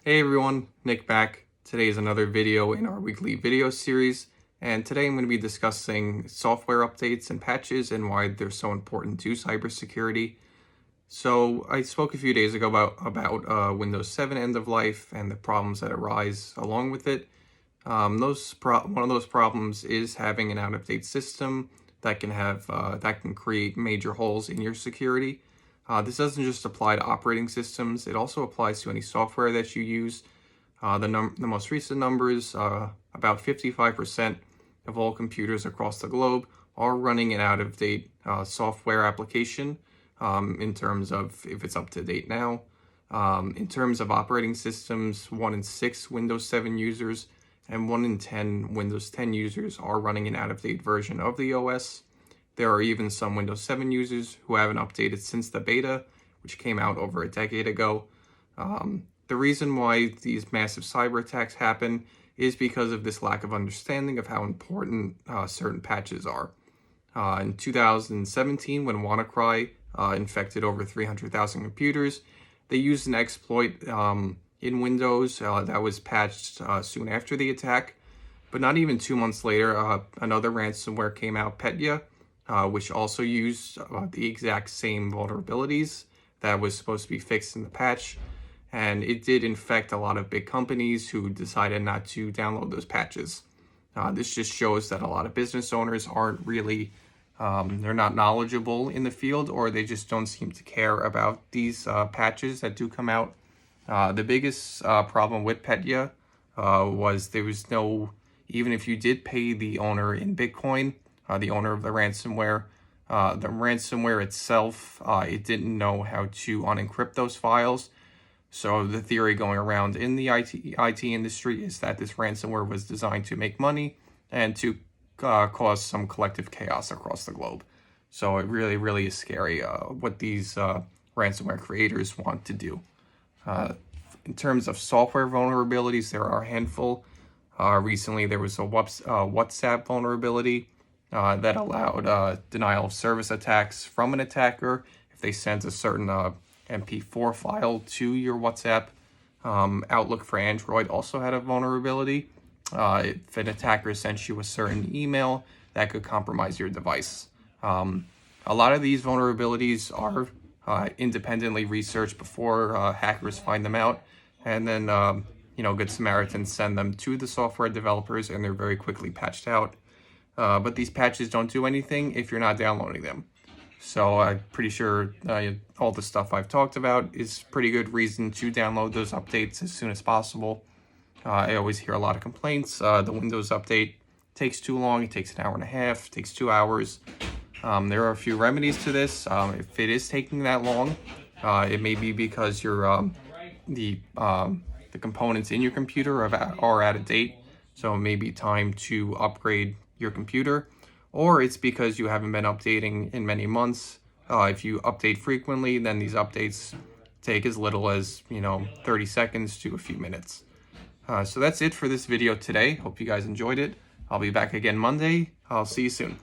Hey everyone, Nick back. Today is another video in our weekly video series, and today I'm going to be discussing software updates and patches and why they're so important to cybersecurity. So I spoke a few days ago about Windows 7 end of life and the problems that arise along with it. One of those problems is having an out-of-date system that can create major holes in your security. This doesn't just apply to operating systems; it also applies to any software that you use. The most recent numbers: about 55% of all computers across the globe are running an out-of-date software application. In terms of if it's up to date now. In terms of operating systems, 1 in 6 Windows 7 users and 1 in 10 Windows 10 users are running an out-of-date version of the OS. There are even some Windows 7 users who haven't updated since the beta, which came out over a decade ago. The reason why these massive cyber attacks happen is because of this lack of understanding of how important certain patches are. In 2017, when WannaCry infected over 300,000 computers, they used an exploit in Windows that was patched soon after the attack. But not even 2 months later, another ransomware came out, TEKIE, which also used the exact same vulnerabilities that was supposed to be fixed in the patch. And it did infect a lot of big companies who decided not to download those patches. This just shows that a lot of business owners aren't really, they're not knowledgeable in the field, or they just don't seem to care about these patches that do come out. The biggest problem with TEKIE was there was no, even if you did pay the owner in Bitcoin, the owner of the ransomware itself, it didn't know how to unencrypt those files. So the theory going around in the IT industry is that this ransomware was designed to make money and to cause some collective chaos across the globe. So it really, really is scary what these ransomware creators want to do. In terms of software vulnerabilities, there are a handful. Recently, there was a WhatsApp vulnerability that allowed denial of service attacks from an attacker if they sent a certain MP4 file to your WhatsApp. Outlook for Android also had a vulnerability. If an attacker sent you a certain email, that could compromise your device. A lot of these vulnerabilities are independently researched before hackers find them out, and then Good Samaritans send them to the software developers, and they're very quickly patched out. But these patches don't do anything if you're not downloading them. So I'm pretty sure all the stuff I've talked about is pretty good reason to download those updates as soon as possible. I always hear a lot of complaints. The Windows update takes too long. It takes an hour and a half, takes 2 hours. There are a few remedies to this. If it is taking that long, it may be because the components in your computer are out of date. So it may be time to upgrade your computer, or it's because you haven't been updating in many months. If you update frequently, then these updates take as little as 30 seconds to a few minutes. So that's it for this video today. Hope you guys enjoyed it. I'll be back again Monday. I'll see you soon.